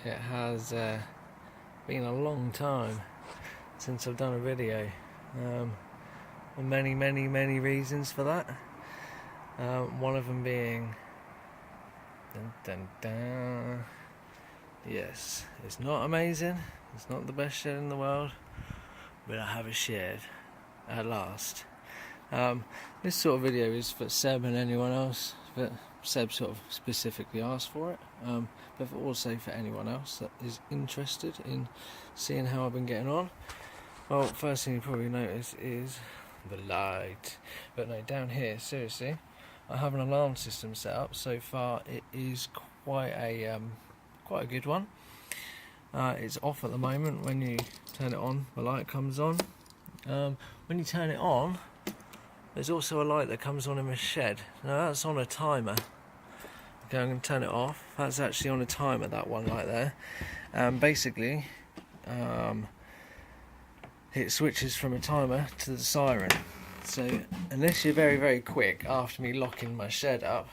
It has been a long time since I've done a video. And many reasons for that. One of them being, dun, dun, dun. Yes, it's not amazing. It's not the best shed in the world, but I have a shed at last. This sort of video is for Seb and anyone else, but Seb sort of specifically asked for it, but also for anyone else that is interested in seeing how I've been getting on. Well, first thing you probably notice is the light, but no, down here, seriously, I have an alarm system set up. So far it is quite a good one. It's off at the moment. When you turn it on, the light comes on. When you turn it on, there's also a light that comes on in the shed. Now that's on a timer. Okay, I'm going to turn it off. That's actually on a timer, that one light there. Basically, it switches from a timer to the siren. So unless you're very quick after me locking my shed up,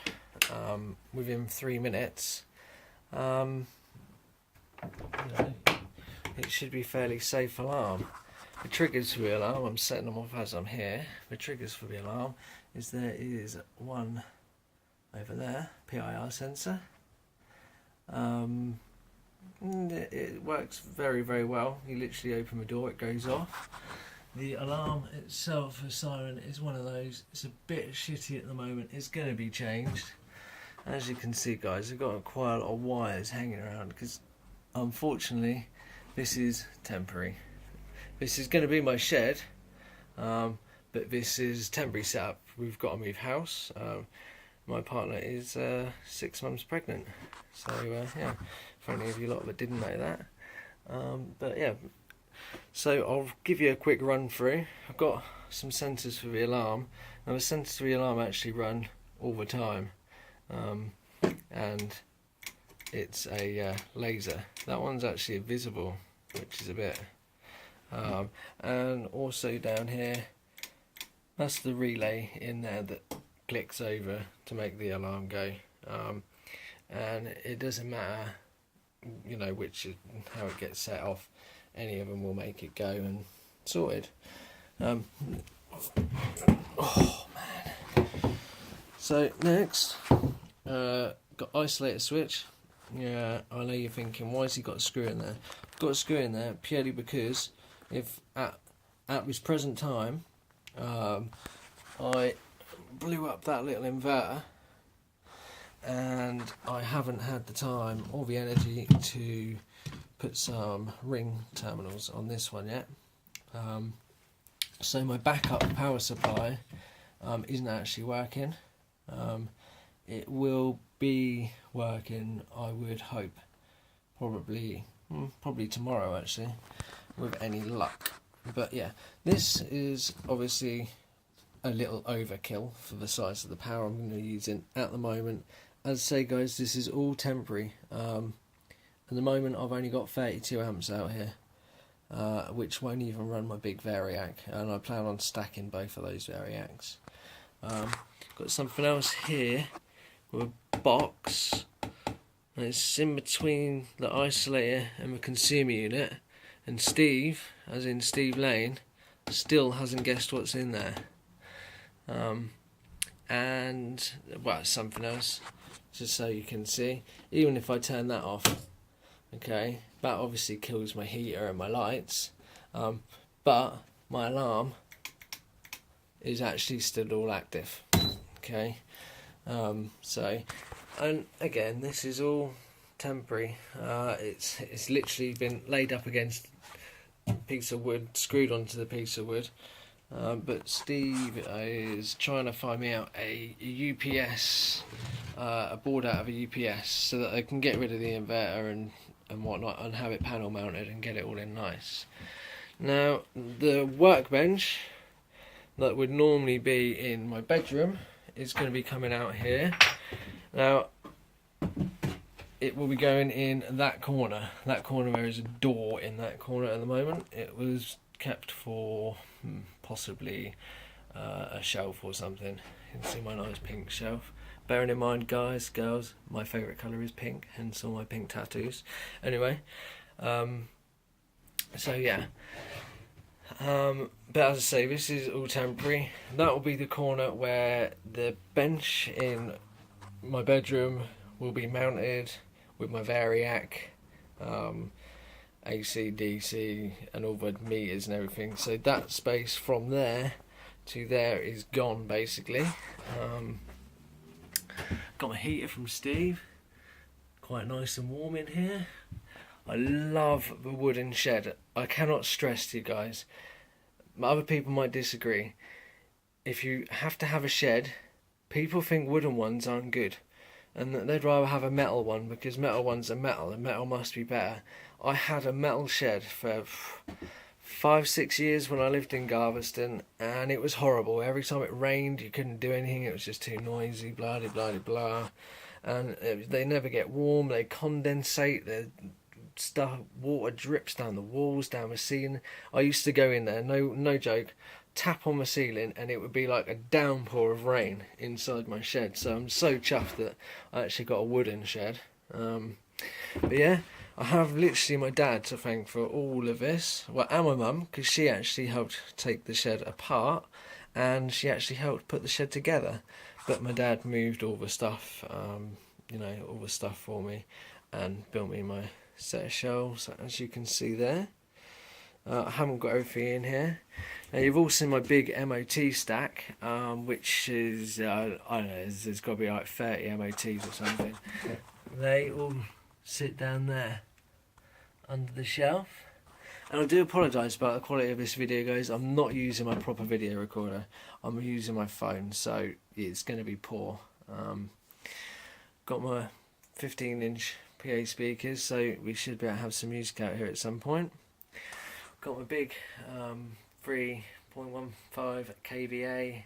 within 3 minutes, you know, it should be fairly safe alarm. The triggers for the alarm, I'm setting them off as I'm here. The triggers for the alarm is there is one over there, PIR sensor. It works very well. You literally open the door, it goes off. The alarm itself, the siren, is one of those. It's a bit shitty at the moment. It's going to be changed. As you can see, guys, I've got quite a lot of wires hanging around because, unfortunately, this is temporary. This is going to be my shed, but this is temporary setup. We've got to move house. My partner is 6 months pregnant, so yeah, for any of you lot that didn't know that. But yeah, so I'll give you a quick run through. I've got some sensors for the alarm. Now the sensors for the alarm actually run all the time, and it's a laser. That one's actually visible, which is a bit. And also down here, that's the relay in there that clicks over to make the alarm go. And it doesn't matter, you know, how it gets set off. Any of them will make it go and sorted. Oh man. So next, got isolator switch. Yeah, I know you're thinking, why has he got a screw in there? I've got a screw in there purely because if at this present time I blew up that little inverter and I haven't had the time or the energy to put some ring terminals on this one yet, so my backup power supply isn't actually working. It will be working, I would hope, probably tomorrow actually, with any luck. But yeah, this is obviously a little overkill for the size of the power I'm going to be using at the moment. As I say, guys, this is all temporary. At the moment I've only got 32 amps out here, which won't even run my big variac, and I plan on stacking both of those variacs. Got something else here with a box, and it's in between the isolator and the consumer unit, and Steve, as in Steve Lane, still hasn't guessed what's in there. And well, something else, just so you can see. Even if I turn that off, okay, that obviously kills my heater and my lights, but my alarm is actually still all active. Okay, so, and again, this is all temporary. It's literally been laid up against a piece of wood, screwed onto the piece of wood. But Steve is trying to find me out a UPS, a board out of a UPS, so that I can get rid of the inverter and whatnot and have it panel mounted and get it all in nice. Now the workbench that would normally be in my bedroom is going to be coming out here. Now it will be going in that corner. That corner, there is a door in that corner at the moment. It was kept for possibly a shelf or something. You can see my nice pink shelf. bearing in mind, guys, girls, my favourite colour is pink, hence all my pink tattoos. Anyway, so yeah. But as I say, this is all temporary. That will be the corner where the bench in my bedroom will be mounted with my Variac, AC, DC, and all the meters and everything. So that space from there to there is gone, basically. Got my heater from Steve. Quite nice and warm in here. I love the wooden shed. I cannot stress to you guys. Other people might disagree. If you have to have a shed, people think wooden ones aren't good, and they'd rather have a metal one because metal ones are metal and metal must be better. I had a metal shed for 5-6 years when I lived in Galveston, and it was horrible. Every time it rained, you couldn't do anything. It was just too noisy, blah blah blah blah. And they never get warm. They condensate. Stuff, water drips down the walls, down the ceiling. I used to go in there, no joke, tap on the ceiling, and it would be like a downpour of rain inside my shed. So I'm so chuffed that I actually got a wooden shed. But yeah, I have literally my dad to thank for all of this. Well, and my mum, because she actually helped take the shed apart, and she actually helped put the shed together. But my dad moved all the stuff, all the stuff for me, and built me my set of shelves, as you can see there. I haven't got everything in here. Now, you've all seen my big MOT stack, which is, I don't know, there's got to be like 30 MOTs or something. They all sit down there under the shelf. And I do apologise about the quality of this video, guys. I'm not using my proper video recorder. I'm using my phone, so it's going to be poor. Got my 15-inch PA speakers, so we should be able to have some music out here at some point. Got my big 3.15 kVA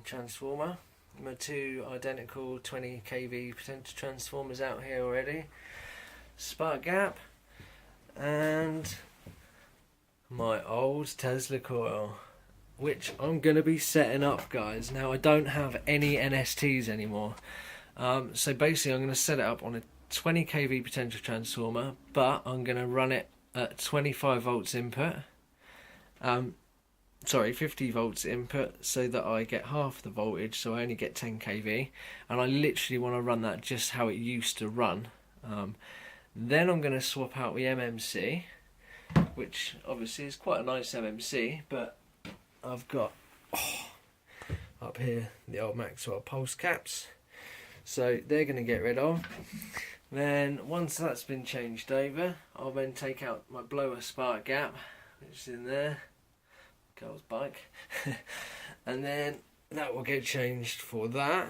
transformer. My two identical 20 kV potential transformers out here already. Spark gap, and my old Tesla coil, which I'm going to be setting up, guys. Now, I don't have any NSTs anymore. So basically I'm going to set it up on a 20 kV potential transformer, but I'm going to run it at 25 volts input. 50 volts input, so that I get half the voltage, so I only get 10 kV. And I literally want to run that just how it used to run. Then I'm going to swap out the MMC, which obviously is quite a nice MMC, but I've got up here the old Maxwell pulse caps, so they're going to get rid of. Then once that's been changed over, I'll then take out my blower spark gap, which is in there, girl's bike, and then that will get changed for that.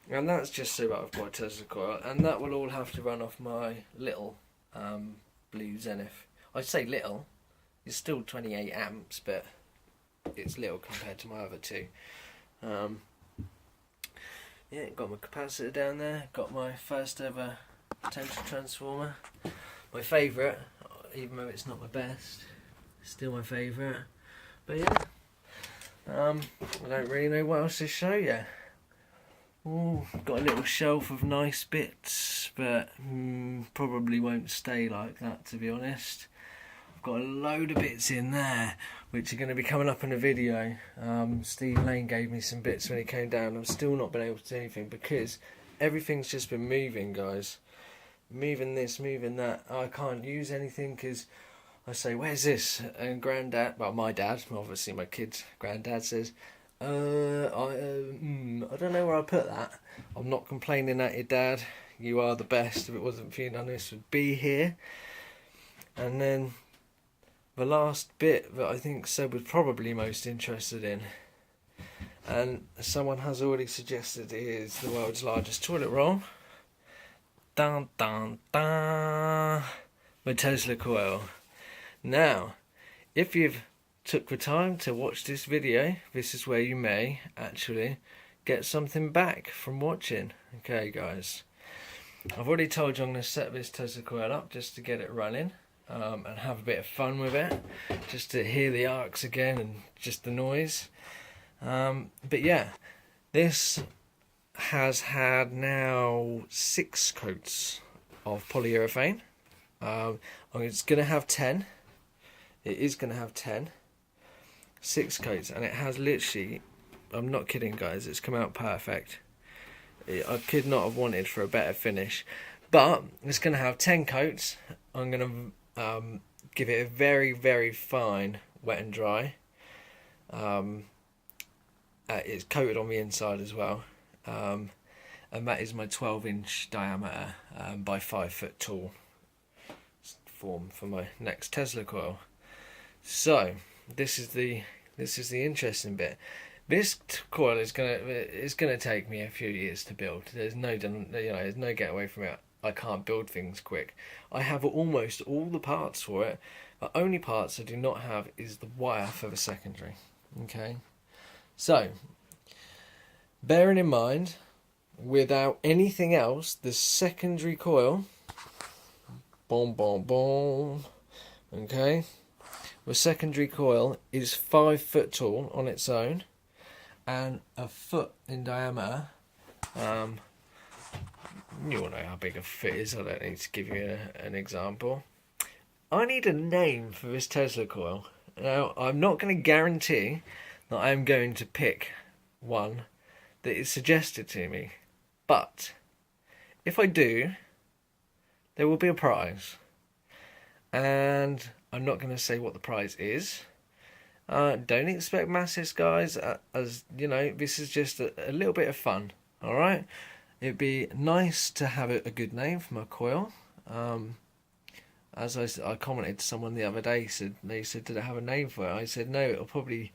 And that's just so that I've got a Tesla coil, and that will all have to run off my little Blue Zenith. I say little, it's still 28 amps, but it's little compared to my other two. Yeah, got my capacitor down there, got my first ever potential transformer. My favourite, even though it's not my best, still my favourite. But yeah, I don't really know what else to show you. Ooh, got a little shelf of nice bits, but probably won't stay like that, to be honest. I've got a load of bits in there which are going to be coming up in a video. Steve Lane gave me some bits when he came down. I've still not been able to do anything because everything's just been moving, guys. Moving this, moving that. I can't use anything because I say, where's this? And Granddad, well, my dad, obviously my kid's granddad, says, I don't know where I put that. I'm not complaining at your dad. You are the best. If it wasn't for you, none of this would be here. And then the last bit that I think Seb was probably most interested in, and someone has already suggested, is the world's largest toilet roll. Dun dun dun. My Tesla coil. Now, if you've took the time to watch this video, this is where you may actually get something back from watching. Okay, guys, I've already told you I'm going to set this Tesla coil up just to get it running. And have a bit of fun with it, just to hear the arcs again and just the noise. But yeah, this has had now 6 coats of polyurethane. It's going to have 10. It is going to have 10. 6 coats, and it has literally, I'm not kidding guys, it's come out perfect. I could not have wanted for a better finish. But it's going to have 10 coats. I'm going to give it a very, very fine wet and dry. It's coated on the inside as well. And that is my 12-inch diameter by 5 foot tall form for my next Tesla coil. So this is the interesting bit. This coil is gonna take me a few years to build. There's no get away from it. I can't build things quick. I have almost all the parts for it. The only parts I do not have is the wire for the secondary. Okay, so bearing in mind, without anything else, the secondary coil, boom, boom, boom. Okay, the secondary coil is 5 foot tall on its own, and a foot in diameter. You all know how big a foot is. I don't need to give you an example. I need a name for this Tesla coil. Now, I'm not going to guarantee that I'm going to pick one that is suggested to me, but if I do, there will be a prize, and I'm not going to say what the prize is. Don't expect masses, guys, as you know, this is just a little bit of fun. Alright, it'd be nice to have a good name for my coil. As I commented to someone the other day, they said, did it have a name for it? I said, no, it'll probably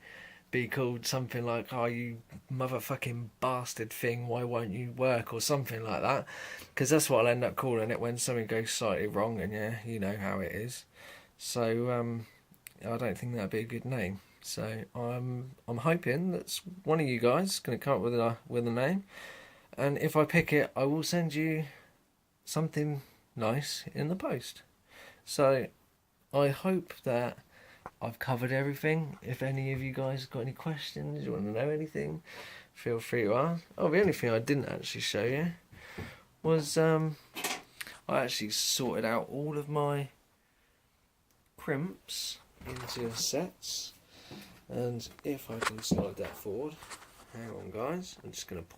be called something like, oh, you motherfucking bastard thing, why won't you work, or something like that, because that's what I'll end up calling it when something goes slightly wrong, and yeah, you know how it is. So I don't think that'd be a good name. So I'm hoping that one of you guys is going to come up with a name, and if I pick it, I will send you something nice in the post. So I hope that I've covered everything. If any of you guys got any questions, you want to know anything, feel free to ask. Oh, the only thing I didn't actually show you was I actually sorted out all of my crimps into sets, and if I can slide that forward, hang on guys, I'm just going to